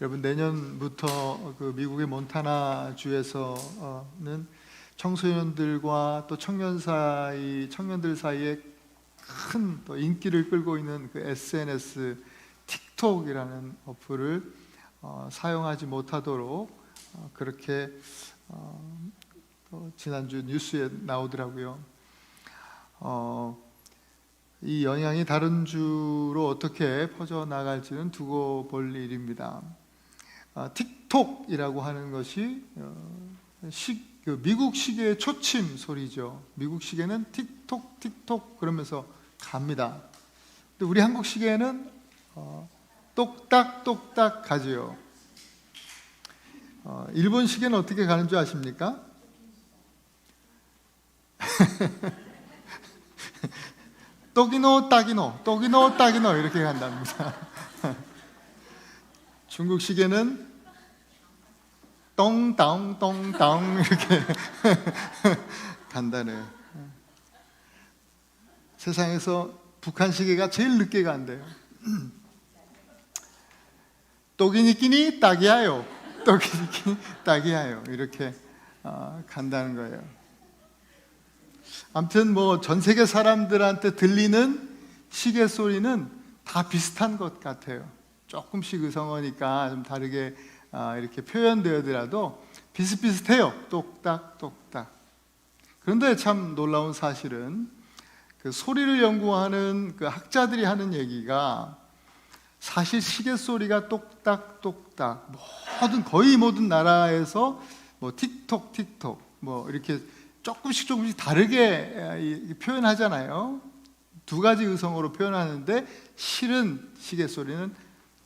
여러분, 내년부터 그 미국의 몬타나 주에서는 청소년들과 또 청년들 사이에 큰 또 인기를 끌고 있는 그 SNS 틱톡이라는 어플을 사용하지 못하도록 그렇게 지난주 뉴스에 나오더라고요. 이 영향이 다른 주로 어떻게 퍼져나갈지는 두고 볼 일입니다. 틱톡이라고 하는 것이 미국 시계의 초침 소리죠. 미국 시계는 틱톡 틱톡 그러면서 갑니다. 근데 우리 한국 시계는 똑딱 똑딱 가지요. 일본 시계는 어떻게 가는 줄 아십니까? 또기노 따기노 또기노 따기노 이렇게 간답니다. 중국 시계는 똥땅 똥땅 이렇게 간다네요. 세상에서 북한 시계가 제일 늦게 간대요. 또기니끼니 딱이야요 또기니끼니 딱이야요 이렇게 간다는 거예요. 아무튼 전 세계 사람들한테 들리는 시계 소리는 다 비슷한 것 같아요. 조금씩 의성어니까 좀 다르게 이렇게 표현되더라도 비슷비슷해요. 똑딱 똑딱. 그런데 참 놀라운 사실은 그 소리를 연구하는 그 학자들이 하는 얘기가 사실 시계 소리가 똑딱 똑딱 거의 모든 나라에서 틱톡 이렇게 조금씩 다르게 표현하잖아요. 두 가지 의성어로 표현하는데 실은 시계 소리는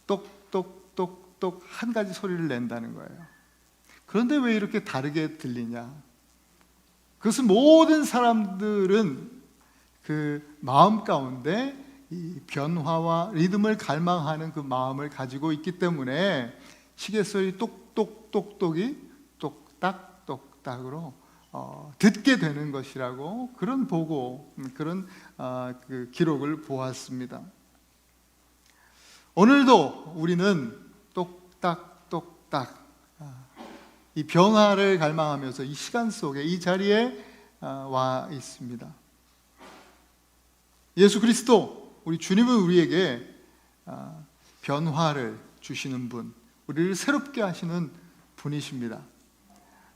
똑똑똑똑 한 가지 소리를 낸다는 거예요. 그런데 왜 이렇게 다르게 들리냐? 그것은 모든 사람들은 그 마음 가운데 이 변화와 리듬을 갈망하는 그 마음을 가지고 있기 때문에 시계 소리 똑똑똑똑이 똑딱 똑딱으로 듣게 되는 것이라고 그런 그 기록을 보았습니다. 오늘도 우리는 똑딱똑딱 이 변화를 갈망하면서 이 시간 속에 이 자리에 와 있습니다. 예수 그리스도 우리 주님은 우리에게 변화를 주시는 분, 우리를 새롭게 하시는 분이십니다.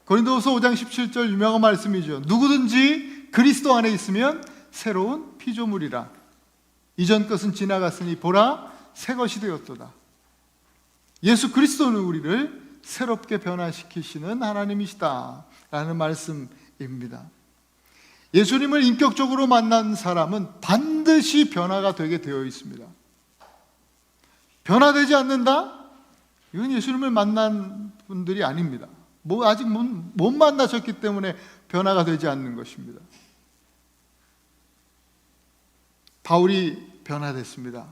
고린도후서 5장 17절 유명한 말씀이죠. 누구든지 그리스도 안에 있으면 새로운 피조물이라. 이전 것은 지나갔으니 보라 새 것이 되었도다. 예수 그리스도는 우리를 새롭게 변화시키시는 하나님이시다 라는 말씀입니다. 예수님을 인격적으로 만난 사람은 반드시 변화가 되게 되어 있습니다. 변화되지 않는다? 이건 예수님을 만난 분들이 아닙니다. 아직 못 만나셨기 때문에 변화가 되지 않는 것입니다. 바울이 변화됐습니다.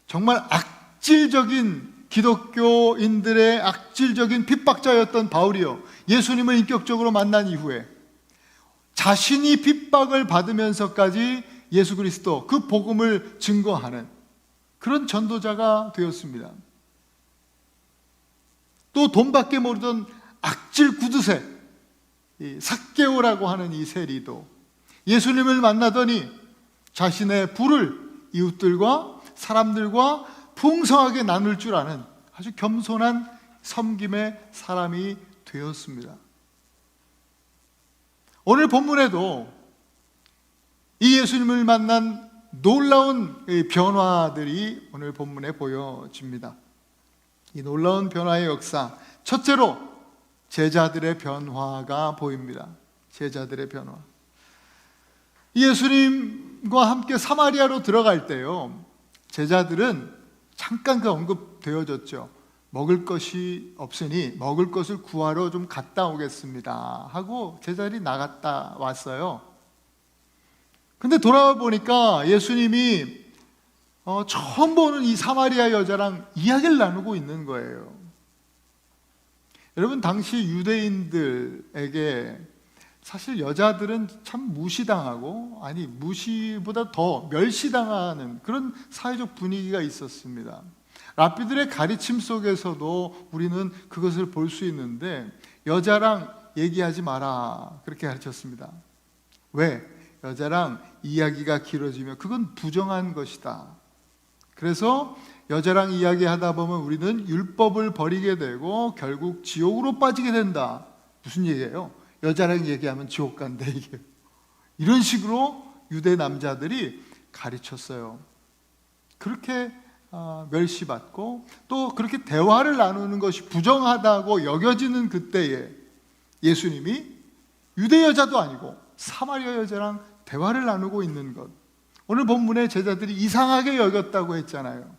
정말 악질적인 기독교인들의 악질적인 핍박자였던 바울이요, 예수님을 인격적으로 만난 이후에 자신이 핍박을 받으면서까지 예수 그리스도 그 복음을 증거하는 그런 전도자가 되었습니다. 또 돈밖에 모르던 악질 구두쇠 삭개오라고 하는 이 세리도 예수님을 만나더니 자신의 부를 이웃들과 사람들과 풍성하게 나눌 줄 아는 아주 겸손한 섬김의 사람이 되었습니다. 오늘 본문에도 이 예수님을 만난 놀라운 변화들이 오늘 본문에 보여집니다. 이 놀라운 변화의 역사, 첫째로 제자들의 변화가 보입니다. 제자들의 변화. 예수님과 함께 사마리아로 들어갈 때요, 제자들은 잠깐 그 언급되어졌죠. 먹을 것이 없으니 먹을 것을 구하러 좀 갔다 오겠습니다 하고 제자들이 나갔다 왔어요. 근데 돌아와 보니까 예수님이 처음 보는 이 사마리아 여자랑 이야기를 나누고 있는 거예요. 여러분, 당시 유대인들에게 사실 여자들은 참 무시당하고, 무시보다 더 멸시당하는 그런 사회적 분위기가 있었습니다. 랍비들의 가르침 속에서도 우리는 그것을 볼 수 있는데 여자랑 얘기하지 마라 그렇게 가르쳤습니다. 왜? 여자랑 이야기가 길어지면 그건 부정한 것이다. 그래서 여자랑 이야기하다 보면 우리는 율법을 버리게 되고 결국 지옥으로 빠지게 된다. 무슨 얘기예요? 여자랑 얘기하면 지옥 간다 이게. 이런 식으로 유대 남자들이 가르쳤어요. 그렇게 멸시받고 또 그렇게 대화를 나누는 것이 부정하다고 여겨지는 그때에 예수님이 유대 여자도 아니고 사마리아 여자랑 대화를 나누고 있는 것, 오늘 본문에 제자들이 이상하게 여겼다고 했잖아요.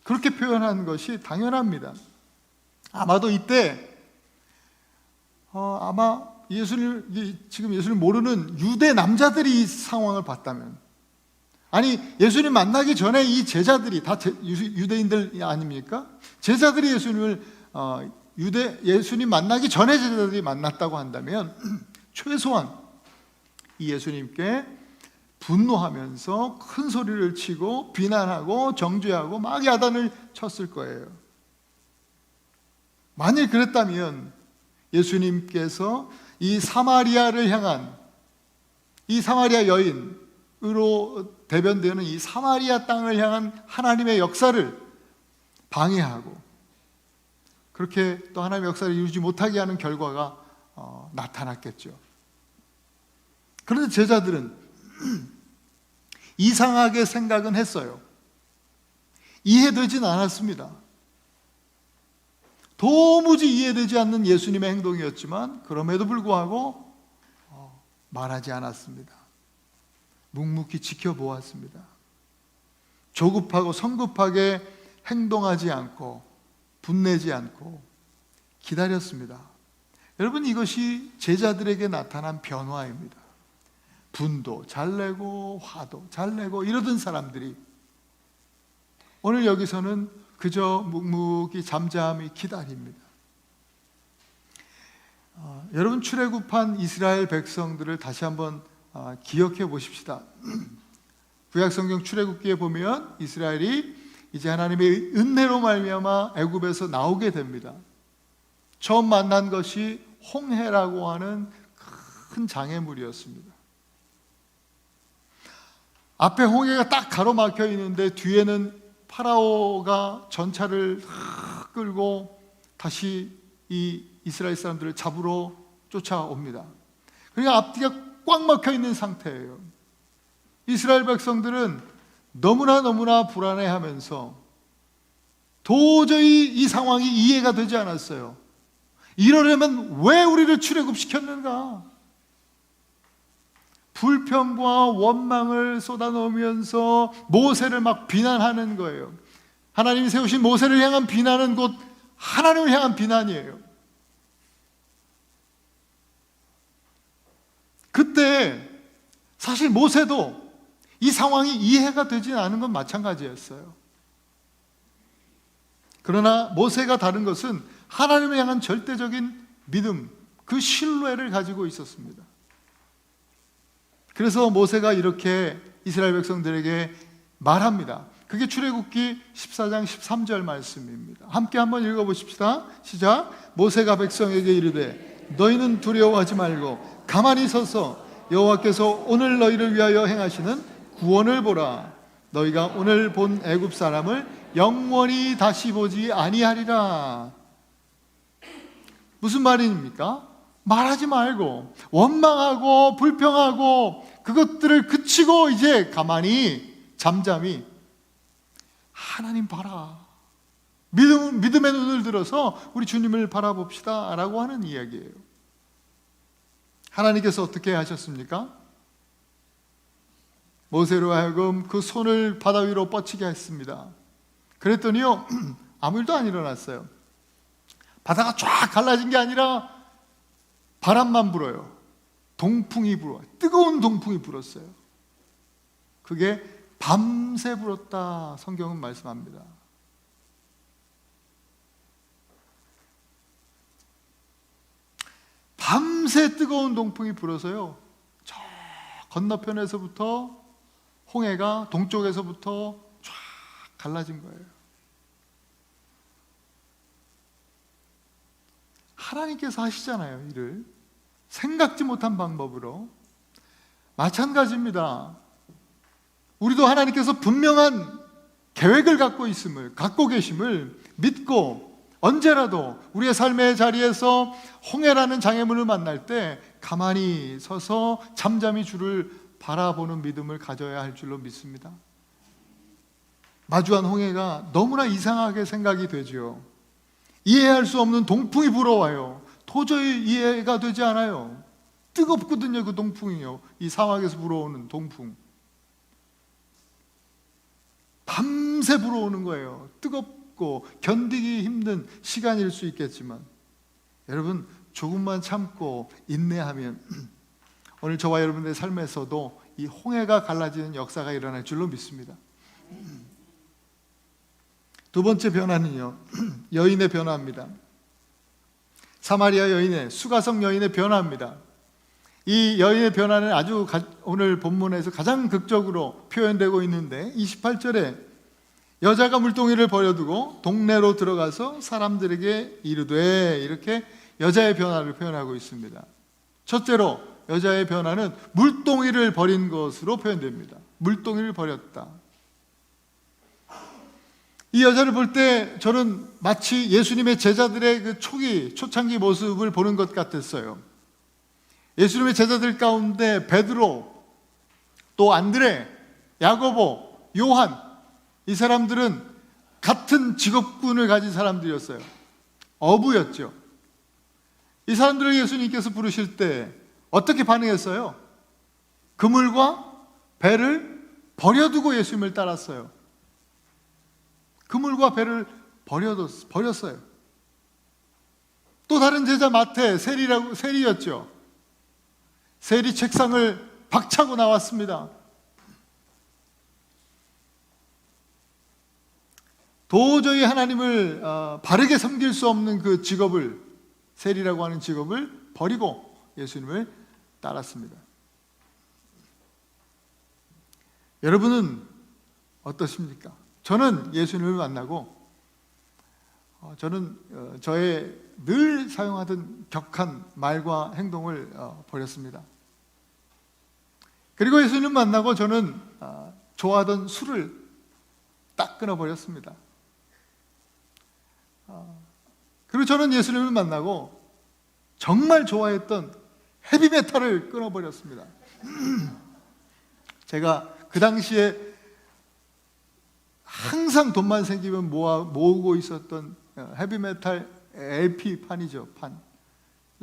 그렇게 표현한 것이 당연합니다. 아마도 이때 아마 지금 예수님 모르는 유대 남자들이 이 상황을 봤다면, 아니 예수님 만나기 전에 이 제자들이 다 유대인들 아닙니까? 제자들이 예수님 만나기 전에 제자들이 만났다고 한다면 최소한 이 예수님께 분노하면서 큰 소리를 치고 비난하고 정죄하고 막 야단을 쳤을 거예요. 만일 그랬다면 예수님께서 이 사마리아를 향한, 이 사마리아 여인으로 대변되는 이 사마리아 땅을 향한 하나님의 역사를 방해하고 그렇게 또 하나님의 역사를 이루지 못하게 하는 결과가 나타났겠죠. 그런데 제자들은 이상하게 생각은 했어요. 이해되진 않았습니다. 도무지 이해되지 않는 예수님의 행동이었지만 그럼에도 불구하고 말하지 않았습니다. 묵묵히 지켜보았습니다. 조급하고 성급하게 행동하지 않고 분내지 않고 기다렸습니다. 여러분, 이것이 제자들에게 나타난 변화입니다. 분도 잘 내고 화도 잘 내고 이러던 사람들이 오늘 여기서는 그저 묵묵히 잠잠히 기다립니다. 여러분, 출애굽한 이스라엘 백성들을 다시 한번 기억해 보십시다. 구약성경 출애굽기에 보면 이스라엘이 이제 하나님의 은혜로 말미암아 애굽에서 나오게 됩니다. 처음 만난 것이 홍해라고 하는 큰 장애물이었습니다. 앞에 홍해가 딱 가로막혀 있는데 뒤에는 파라오가 전차를 끌고 다시 이 이스라엘 사람들을 잡으러 쫓아옵니다. 그러니까 앞뒤가 꽉 막혀 있는 상태예요. 이스라엘 백성들은 너무나 불안해하면서 도저히 이 상황이 이해가 되지 않았어요. 이러려면 왜 우리를 출애굽시켰는가? 불평과 원망을 쏟아놓으면서 모세를 막 비난하는 거예요. 하나님이 세우신 모세를 향한 비난은 곧 하나님을 향한 비난이에요. 그때 사실 모세도 이 상황이 이해가 되지 않은 건 마찬가지였어요. 그러나 모세가 다른 것은 하나님을 향한 절대적인 믿음, 그 신뢰를 가지고 있었습니다. 그래서 모세가 이렇게 이스라엘 백성들에게 말합니다. 그게 출애굽기 14장 13절 말씀입니다. 함께 한번 읽어보십시다. 시작. 모세가 백성에게 이르되 너희는 두려워하지 말고 가만히 서서 여호와께서 오늘 너희를 위하여 행하시는 구원을 보라. 너희가 오늘 본 애굽 사람을 영원히 다시 보지 아니하리라. 무슨 말입니까? 말하지 말고 원망하고 불평하고 그것들을 그치고 이제 가만히 잠잠히 하나님 봐라, 믿음의 눈을 들어서 우리 주님을 바라봅시다 라고 하는 이야기예요. 하나님께서 어떻게 하셨습니까? 모세로 하여금 그 손을 바다 위로 뻗치게 했습니다. 그랬더니요, 아무 일도 안 일어났어요. 바다가 쫙 갈라진 게 아니라 바람만 불어요. 동풍이 불어요. 뜨거운 동풍이 불었어요. 그게 밤새 불었다 성경은 말씀합니다. 밤새 뜨거운 동풍이 불어서요, 저 건너편에서부터 홍해가 동쪽에서부터 쫙 갈라진 거예요. 하나님께서 하시잖아요, 일을. 생각지 못한 방법으로. 마찬가지입니다. 우리도 하나님께서 분명한 계획을 갖고 계심을 믿고 언제라도 우리의 삶의 자리에서 홍해라는 장애물을 만날 때 가만히 서서 잠잠히 주를 바라보는 믿음을 가져야 할 줄로 믿습니다. 마주한 홍해가 너무나 이상하게 생각이 되죠. 이해할 수 없는 동풍이 불어와요. 도저히 이해가 되지 않아요. 뜨겁거든요, 그 동풍이요. 이 사막에서 불어오는 동풍. 밤새 불어오는 거예요. 뜨겁고 견디기 힘든 시간일 수 있겠지만 여러분, 조금만 참고 인내하면 오늘 저와 여러분들의 삶에서도 이 홍해가 갈라지는 역사가 일어날 줄로 믿습니다. 두 번째 변화는요, 여인의 변화입니다. 사마리아 여인의, 수가성 여인의 변화입니다. 이 여인의 변화는 아주 오늘 본문에서 가장 극적으로 표현되고 있는데 28절에 여자가 물동이를 버려두고 동네로 들어가서 사람들에게 이르되, 이렇게 여자의 변화를 표현하고 있습니다. 첫째로 여자의 변화는 물동이를 버린 것으로 표현됩니다. 물동이를 버렸다. 이 여자를 볼 때 저는 마치 예수님의 제자들의 그 초창기 모습을 보는 것 같았어요. 예수님의 제자들 가운데 베드로, 또 안드레, 야고보, 요한, 이 사람들은 같은 직업군을 가진 사람들이었어요. 어부였죠. 이 사람들을 예수님께서 부르실 때 어떻게 반응했어요? 그물과 배를 버려두고 예수님을 따랐어요. 그물과 배를 버렸어요. 또 다른 제자 마태, 세리였죠. 세리 책상을 박차고 나왔습니다. 도저히 하나님을 바르게 섬길 수 없는 그 직업을, 세리라고 하는 직업을 버리고 예수님을 따랐습니다. 여러분은 어떠십니까? 저는 예수님을 만나고 저는 저의 늘 사용하던 격한 말과 행동을 버렸습니다. 그리고 예수님 만나고 저는 좋아하던 술을 딱 끊어버렸습니다. 그리고 저는 예수님을 만나고 정말 좋아했던 헤비메탈을 끊어버렸습니다. 제가 그 당시에 항상 돈만 생기면 모으고 있었던 헤비메탈 LP판이죠, 판.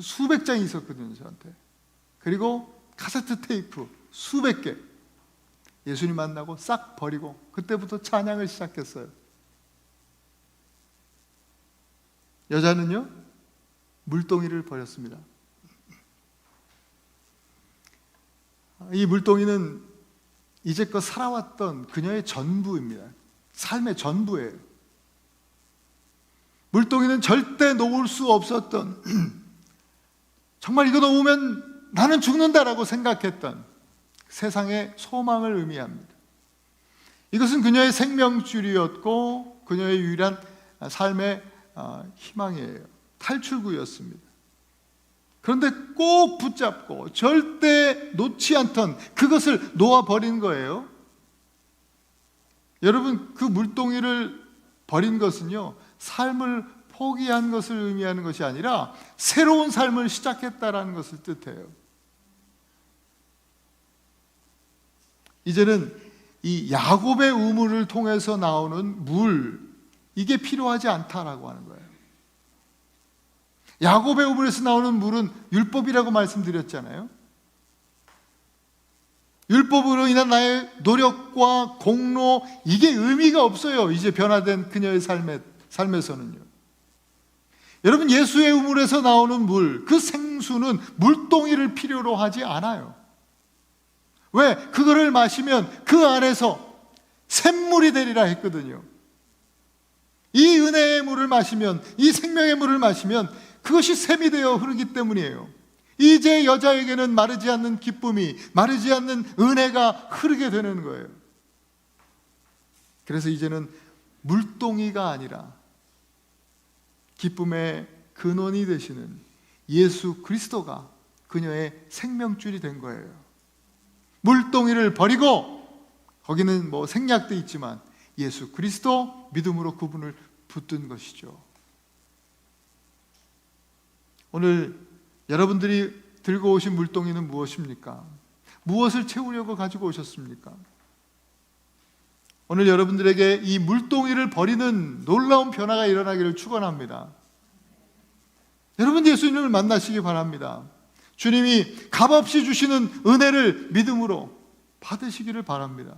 수백 장이 있었거든요, 저한테. 그리고 카세트 테이프 수백 개. 예수님 만나고 싹 버리고 그때부터 찬양을 시작했어요. 여자는요, 물동이를 버렸습니다. 이 물동이는 이제껏 살아왔던 그녀의 전부입니다. 삶의 전부예요. 물동이는 절대 놓을 수 없었던, 정말 이거 놓으면 나는 죽는다라고 생각했던 세상의 소망을 의미합니다. 이것은 그녀의 생명줄이었고 그녀의 유일한 삶의 희망이에요. 탈출구였습니다. 그런데 꼭 붙잡고 절대 놓지 않던 그것을 놓아버린 거예요. 여러분, 그 물동이를 버린 것은요, 삶을 포기한 것을 의미하는 것이 아니라 새로운 삶을 시작했다라는 것을 뜻해요. 이제는 이 야곱의 우물을 통해서 나오는 물, 이게 필요하지 않다라고 하는 거예요. 야곱의 우물에서 나오는 물은 율법이라고 말씀드렸잖아요. 율법으로 인한 나의 노력과 공로, 이게 의미가 없어요. 이제 변화된 그녀의 삶에서는요. 여러분, 예수의 우물에서 나오는 물, 그 생수는 물동이를 필요로 하지 않아요. 왜? 그거를 마시면 그 안에서 샘물이 되리라 했거든요. 이 은혜의 물을 마시면, 이 생명의 물을 마시면 그것이 샘이 되어 흐르기 때문이에요. 이제 여자에게는 마르지 않는 기쁨이, 마르지 않는 은혜가 흐르게 되는 거예요. 그래서 이제는 물동이가 아니라 기쁨의 근원이 되시는 예수 그리스도가 그녀의 생명줄이 된 거예요. 물동이를 버리고, 거기는 뭐 생략도 있지만 예수 그리스도 믿음으로 그분을 붙든 것이죠. 오늘 여러분들이 들고 오신 물동이는 무엇입니까? 무엇을 채우려고 가지고 오셨습니까? 오늘 여러분들에게 이 물동이를 버리는 놀라운 변화가 일어나기를 축원합니다. 여러분, 예수님을 만나시기 바랍니다. 주님이 값없이 주시는 은혜를 믿음으로 받으시기를 바랍니다.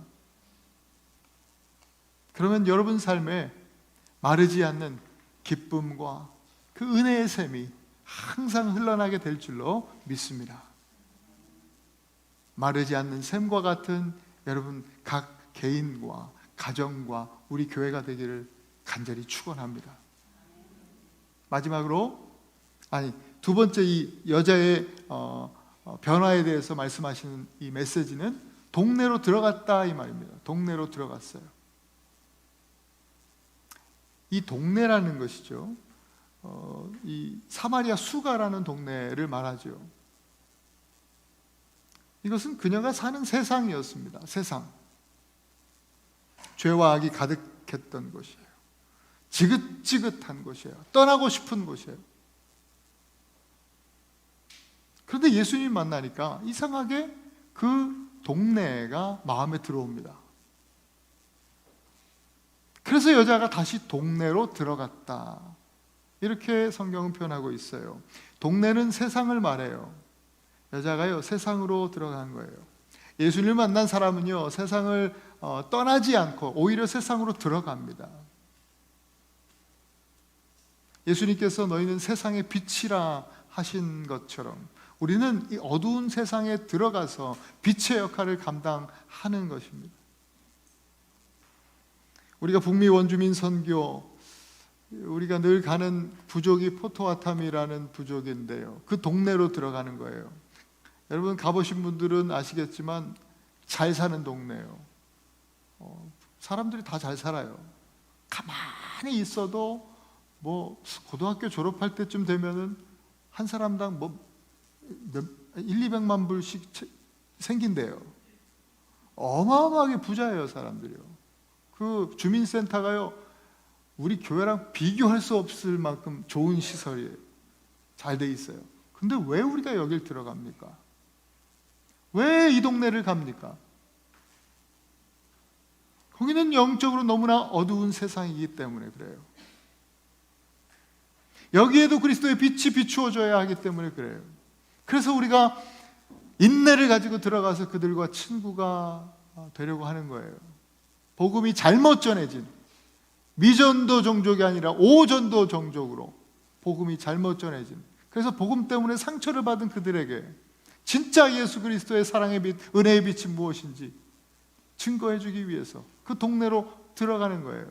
그러면 여러분 삶에 마르지 않는 기쁨과 그 은혜의 샘이 항상 흘러나게 될 줄로 믿습니다. 마르지 않는 샘과 같은 여러분 각 개인과 가정과 우리 교회가 되기를 간절히 축원합니다. 마지막으로, 두 번째 이 여자의 변화에 대해서 말씀하시는 이 메시지는 동네로 들어갔다 이 말입니다. 동네로 들어갔어요. 이 동네라는 것이죠, 이 사마리아 수가라는 동네를 말하죠. 이것은 그녀가 사는 세상이었습니다. 세상. 죄와 악이 가득했던 곳이에요. 지긋지긋한 곳이에요. 떠나고 싶은 곳이에요. 그런데 예수님 만나니까 이상하게 그 동네가 마음에 들어옵니다. 그래서 여자가 다시 동네로 들어갔다, 이렇게 성경은 표현하고 있어요. 동네는 세상을 말해요. 여자가요, 세상으로 들어간 거예요. 예수님을 만난 사람은요, 세상을 떠나지 않고 오히려 세상으로 들어갑니다. 예수님께서 너희는 세상의 빛이라 하신 것처럼 우리는 이 어두운 세상에 들어가서 빛의 역할을 감당하는 것입니다. 우리가 북미 원주민 선교, 우리가 늘 가는 부족이 포토아탐이라는 부족인데요, 그 동네로 들어가는 거예요. 여러분 가보신 분들은 아시겠지만 잘 사는 동네예요. 사람들이 다 잘 살아요. 가만히 있어도 뭐 고등학교 졸업할 때쯤 되면은 한 사람당 뭐 1,200만 불씩 생긴대요. 어마어마하게 부자예요, 사람들이요. 그 주민센터가요, 우리 교회랑 비교할 수 없을 만큼 좋은 시설이에요. 잘 돼 있어요. 근데 왜 우리가 여길 들어갑니까? 왜 이 동네를 갑니까? 거기는 영적으로 너무나 어두운 세상이기 때문에 그래요. 여기에도 그리스도의 빛이 비추어져야 하기 때문에 그래요. 그래서 우리가 인내를 가지고 들어가서 그들과 친구가 되려고 하는 거예요. 복음이 잘못 전해진, 미전도 종족이 아니라 오전도 종족으로 복음이 잘못 전해진, 그래서 복음 때문에 상처를 받은 그들에게 진짜 예수 그리스도의 사랑의 빛, 은혜의 빛이 무엇인지 증거해 주기 위해서 그 동네로 들어가는 거예요.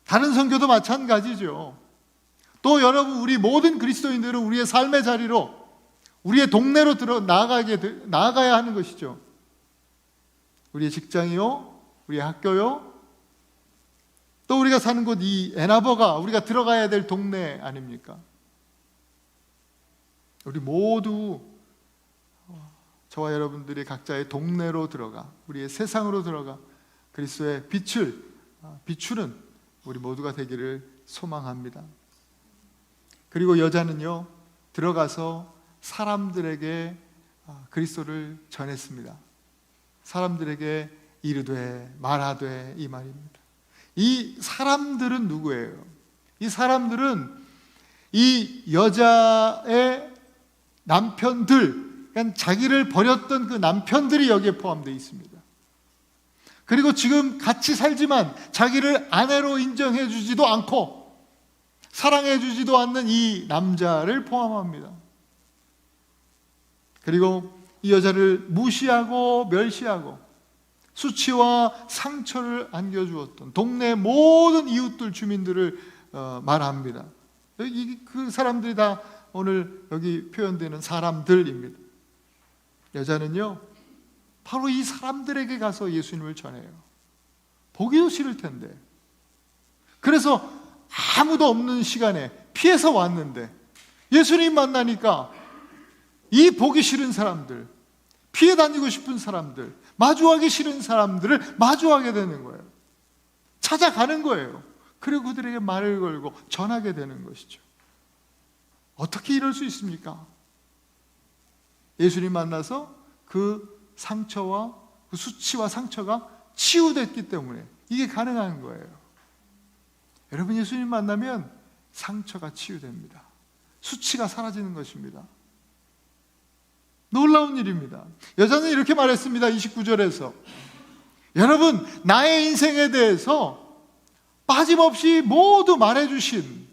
다른 선교도 마찬가지죠. 또 여러분, 우리 모든 그리스도인들은 우리의 삶의 자리로, 우리의 동네로 나아가야 하는 것이죠. 우리의 직장이요, 우리의 학교요, 또 우리가 사는 곳 이 애나버가 우리가 들어가야 될 동네 아닙니까? 우리 모두 저와 여러분들이 각자의 동네로 들어가, 우리의 세상으로 들어가 그리스도의 빛을 비추는 우리 모두가 되기를 소망합니다. 그리고 여자는요, 들어가서 사람들에게 그리스도를 전했습니다. 사람들에게 이르되 말하되 이 말입니다. 이 사람들은 누구예요? 이 사람들은 이 여자의 남편들, 그러니까 자기를 버렸던 그 남편들이 여기에 포함되어 있습니다. 그리고 지금 같이 살지만 자기를 아내로 인정해 주지도 않고 사랑해 주지도 않는 이 남자를 포함합니다. 그리고 이 여자를 무시하고 멸시하고 수치와 상처를 안겨주었던 동네 모든 이웃들, 주민들을 말합니다. 그 사람들이 다 오늘 여기 표현되는 사람들입니다. 여자는요, 바로 이 사람들에게 가서 예수님을 전해요. 보기도 싫을 텐데. 그래서 아무도 없는 시간에 피해서 왔는데 예수님 만나니까 이 보기 싫은 사람들, 피해 다니고 싶은 사람들, 마주하기 싫은 사람들을 마주하게 되는 거예요. 찾아가는 거예요. 그리고 그들에게 말을 걸고 전하게 되는 것이죠. 어떻게 이럴 수 있습니까? 예수님 만나서 그 상처와 그 수치와 상처가 치유됐기 때문에 이게 가능한 거예요. 여러분, 예수님 만나면 상처가 치유됩니다. 수치가 사라지는 것입니다. 놀라운 일입니다. 여자는 이렇게 말했습니다. 29절에서 여러분, 나의 인생에 대해서 빠짐없이 모두 말해주신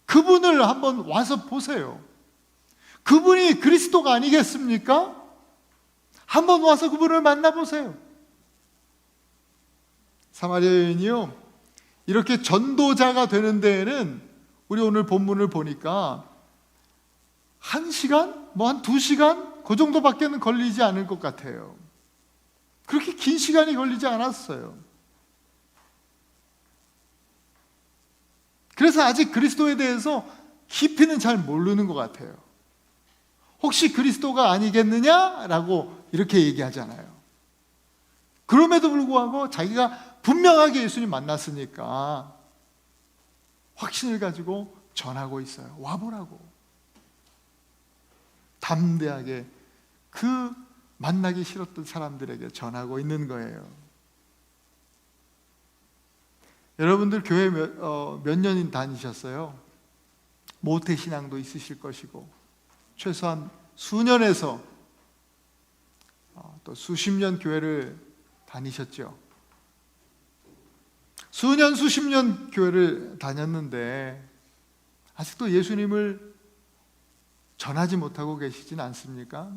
그분을 한번 와서 보세요. 그분이 그리스도가 아니겠습니까? 한번 와서 그분을 만나보세요. 사마리아 여인이요, 이렇게 전도자가 되는 데에는 우리 오늘 본문을 보니까 1시간? 뭐 한 2시간? 그 정도밖에는 걸리지 않을 것 같아요. 그렇게 긴 시간이 걸리지 않았어요. 그래서 아직 그리스도에 대해서 깊이는 잘 모르는 것 같아요. 혹시 그리스도가 아니겠느냐라고 이렇게 얘기하잖아요. 그럼에도 불구하고 자기가 분명하게 예수님 만났으니까 확신을 가지고 전하고 있어요. 와보라고. 담대하게 그 만나기 싫었던 사람들에게 전하고 있는 거예요. 여러분들 교회 몇 년인 다니셨어요? 모태신앙도 있으실 것이고 최소한 수년에서 또 수십 년 교회를 다니셨죠. 수년 수십 년 교회를 다녔는데 아직도 예수님을 전하지 못하고 계시진 않습니까?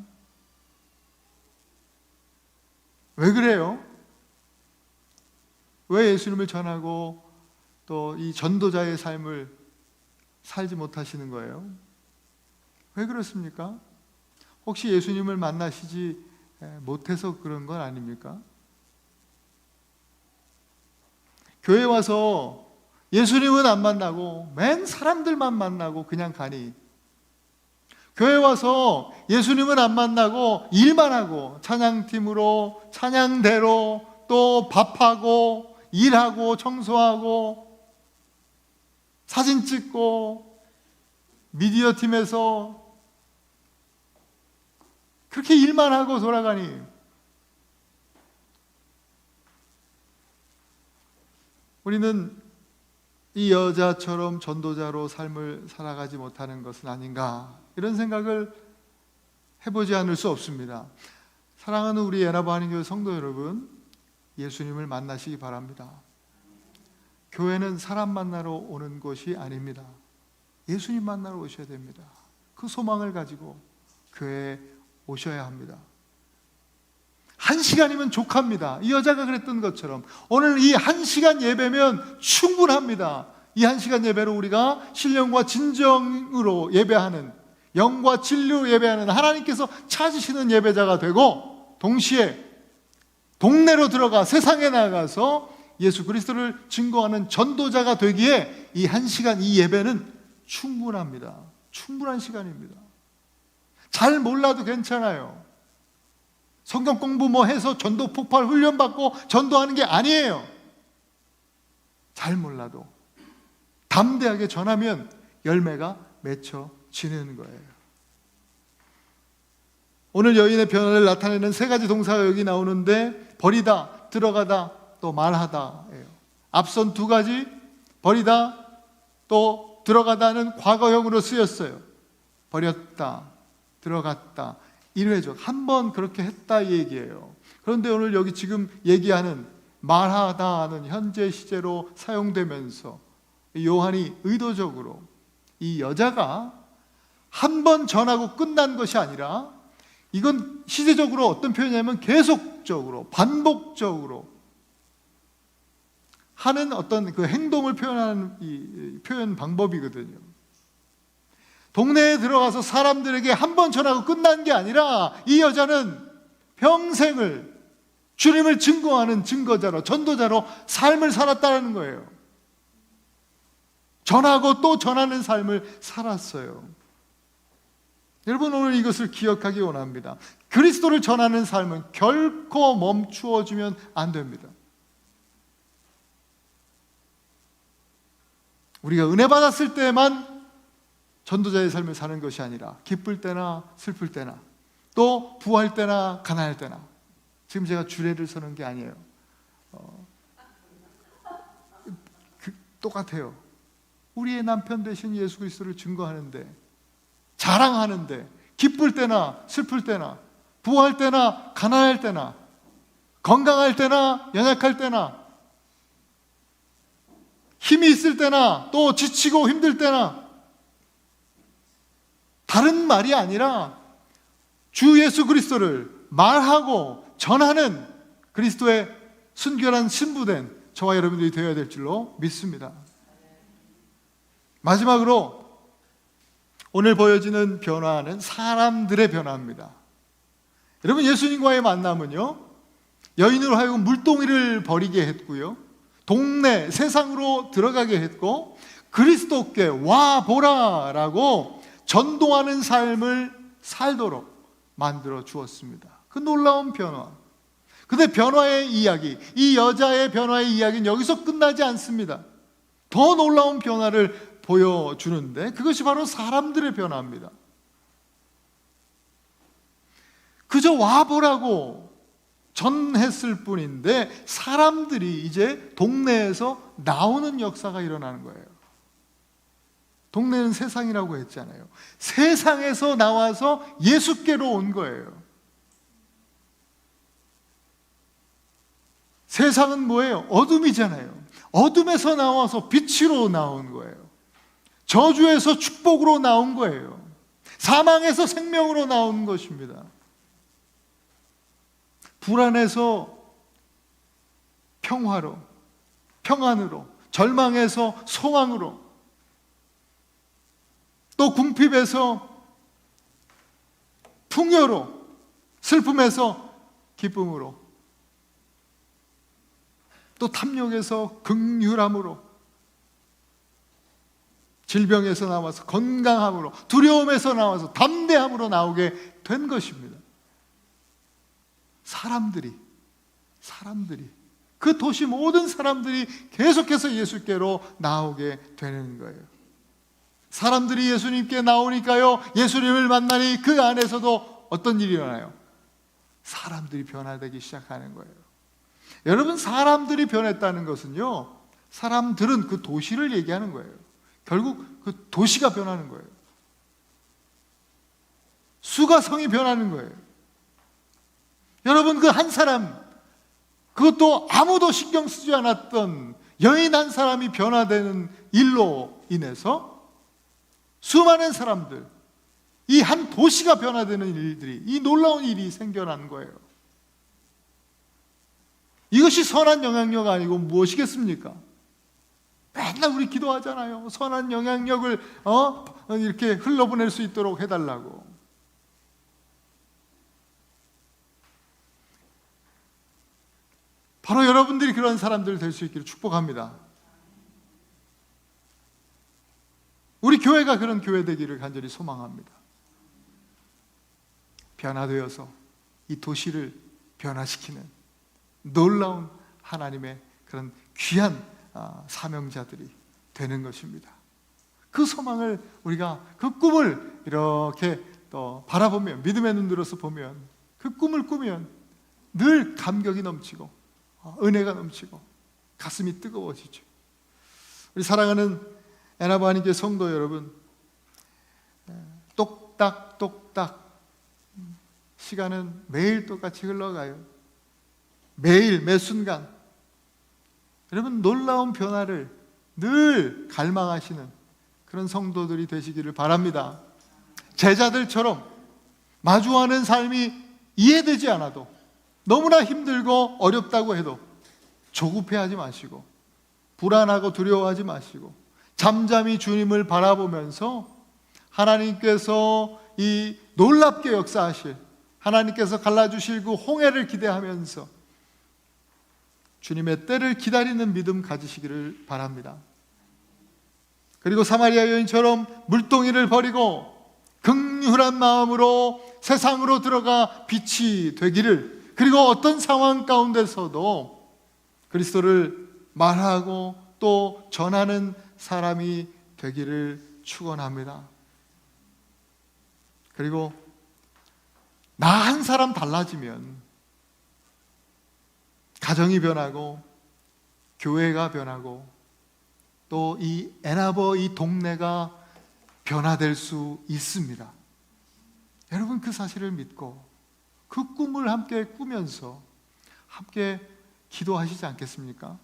왜 그래요? 왜 예수님을 전하고 또 이 전도자의 삶을 살지 못하시는 거예요? 왜 그렇습니까? 혹시 예수님을 만나시지 못해서 그런 건 아닙니까? 교회 와서 예수님은 안 만나고 맨 사람들만 만나고 그냥 가니, 교회 와서 예수님은 안 만나고 일만 하고 찬양팀으로 찬양대로 또 밥하고 일하고 청소하고 사진 찍고 미디어 팀에서 그렇게 일만 하고 돌아가니 우리는 이 여자처럼 전도자로 삶을 살아가지 못하는 것은 아닌가, 이런 생각을 해보지 않을 수 없습니다. 사랑하는 우리 예나바 한인교회 성도 여러분, 예수님을 만나시기 바랍니다. 교회는 사람 만나러 오는 곳이 아닙니다. 예수님 만나러 오셔야 됩니다. 그 소망을 가지고 교회에 오셔야 합니다. 1시간이면 족합니다. 이 여자가 그랬던 것처럼 오늘 이 1시간 예배면 충분합니다. 이 1시간 예배로 우리가 신령과 진정으로 예배하는, 영과 진리로 예배하는 하나님께서 찾으시는 예배자가 되고, 동시에 동네로 들어가 세상에 나가서 예수 그리스도를 증거하는 전도자가 되기에 이 1시간 이 예배는 충분합니다. 충분한 시간입니다. 잘 몰라도 괜찮아요. 성경 공부 뭐 해서 전도 폭발 훈련 받고 전도하는 게 아니에요. 잘 몰라도 담대하게 전하면 열매가 맺혀지는 거예요. 오늘 여인의 변화를 나타내는 3가지 동사가 여기 나오는데, 버리다, 들어가다, 또 말하다예요. 앞선 2가지, 버리다, 또 들어가다는 과거형으로 쓰였어요. 버렸다, 들어갔다, 1회적, 한 번 그렇게 했다 이 얘기예요. 그런데 오늘 여기 지금 얘기하는 말하다는 현재 시제로 사용되면서 요한이 의도적으로 이 여자가 한 번 전하고 끝난 것이 아니라, 이건 시제적으로 어떤 표현이냐면 계속적으로, 반복적으로 하는 어떤 그 행동을 표현하는 이 표현 방법이거든요. 동네에 들어가서 사람들에게 한 번 전하고 끝난 게 아니라 이 여자는 평생을 주님을 증거하는 증거자로, 전도자로 삶을 살았다는 거예요. 전하고 또 전하는 삶을 살았어요. 여러분, 오늘 이것을 기억하기 원합니다. 그리스도를 전하는 삶은 결코 멈추어지면 안 됩니다. 우리가 은혜 받았을 때만 전도자의 삶을 사는 것이 아니라 기쁠 때나 슬플 때나 또 부할 때나 가난할 때나, 지금 제가 주례를 서는 게 아니에요. 똑같아요. 우리의 남편 되신 예수 그리스도를 증거하는데, 자랑하는데, 기쁠 때나 슬플 때나 부할 때나 가난할 때나 건강할 때나 연약할 때나 힘이 있을 때나 또 지치고 힘들 때나, 다른 말이 아니라 주 예수 그리스도를 말하고 전하는 그리스도의 순결한 신부된 저와 여러분들이 되어야 될 줄로 믿습니다. 마지막으로 오늘 보여지는 변화는 사람들의 변화입니다. 여러분, 예수님과의 만남은요, 여인으로 하여금 물동이를 버리게 했고요, 동네 세상으로 들어가게 했고, 그리스도께 와 보라라고 전도하는 삶을 살도록 만들어 주었습니다. 그 놀라운 변화. 근데 변화의 이야기, 이 여자의 변화의 이야기는 여기서 끝나지 않습니다. 더 놀라운 변화를 보여주는데, 그것이 바로 사람들의 변화입니다. 그저 와보라고 전했을 뿐인데 사람들이 이제 동네에서 나오는 역사가 일어나는 거예요. 동네는 세상이라고 했잖아요. 세상에서 나와서 예수께로 온 거예요. 세상은 뭐예요? 어둠이잖아요. 어둠에서 나와서 빛으로 나온 거예요. 저주에서 축복으로 나온 거예요. 사망에서 생명으로 나온 것입니다. 불안에서 평화로, 평안으로, 절망에서 소망으로, 또 궁핍에서 풍요로, 슬픔에서 기쁨으로, 또 탐욕에서 긍휼함으로, 질병에서 나와서 건강함으로, 두려움에서 나와서 담대함으로 나오게 된 것입니다. 사람들이 그 도시 모든 사람들이 계속해서 예수께로 나오게 되는 거예요. 사람들이 예수님께 나오니까요, 예수님을 만나니 그 안에서도 어떤 일이 일어나요? 사람들이 변화되기 시작하는 거예요. 여러분, 사람들이 변했다는 것은요, 사람들은 그 도시를 얘기하는 거예요. 결국 그 도시가 변하는 거예요. 수가 성이 변하는 거예요. 여러분, 그 한 사람, 그것도 아무도 신경 쓰지 않았던 여인 한 사람이 변화되는 일로 인해서 수많은 사람들, 이 한 도시가 변화되는 일들이, 이 놀라운 일이 생겨난 거예요. 이것이 선한 영향력 아니고 무엇이겠습니까? 맨날 우리 기도하잖아요. 선한 영향력을 이렇게 흘러보낼 수 있도록 해달라고. 바로 여러분들이 그런 사람들 될 수 있기를 축복합니다. 우리 교회가 그런 교회 되기를 간절히 소망합니다. 변화되어서 이 도시를 변화시키는 놀라운 하나님의 그런 귀한 사명자들이 되는 것입니다. 그 소망을 우리가, 그 꿈을 이렇게 또 바라보면, 믿음의 눈으로서 보면, 그 꿈을 꾸면 늘 감격이 넘치고 은혜가 넘치고 가슴이 뜨거워지죠. 우리 사랑하는 애나바님께 성도 여러분, 똑딱똑딱 시간은 매일 똑같이 흘러가요. 매일 매 순간 여러분, 놀라운 변화를 늘 갈망하시는 그런 성도들이 되시기를 바랍니다. 제자들처럼 마주하는 삶이 이해되지 않아도, 너무나 힘들고 어렵다고 해도 조급해하지 마시고, 불안하고 두려워하지 마시고, 잠잠히 주님을 바라보면서 하나님께서 이 놀랍게 역사하실, 하나님께서 갈라주실 그 홍해를 기대하면서 주님의 때를 기다리는 믿음 가지시기를 바랍니다. 그리고 사마리아 여인처럼 물동이를 버리고 긍휼한 마음으로 세상으로 들어가 빛이 되기를, 그리고 어떤 상황 가운데서도 그리스도를 말하고 또 전하는 사람이 되기를 축원합니다. 그리고 나 한 사람 달라지면 가정이 변하고 교회가 변하고 또 이 애나버 이 동네가 변화될 수 있습니다. 여러분, 그 사실을 믿고 그 꿈을 함께 꾸면서 함께 기도하시지 않겠습니까?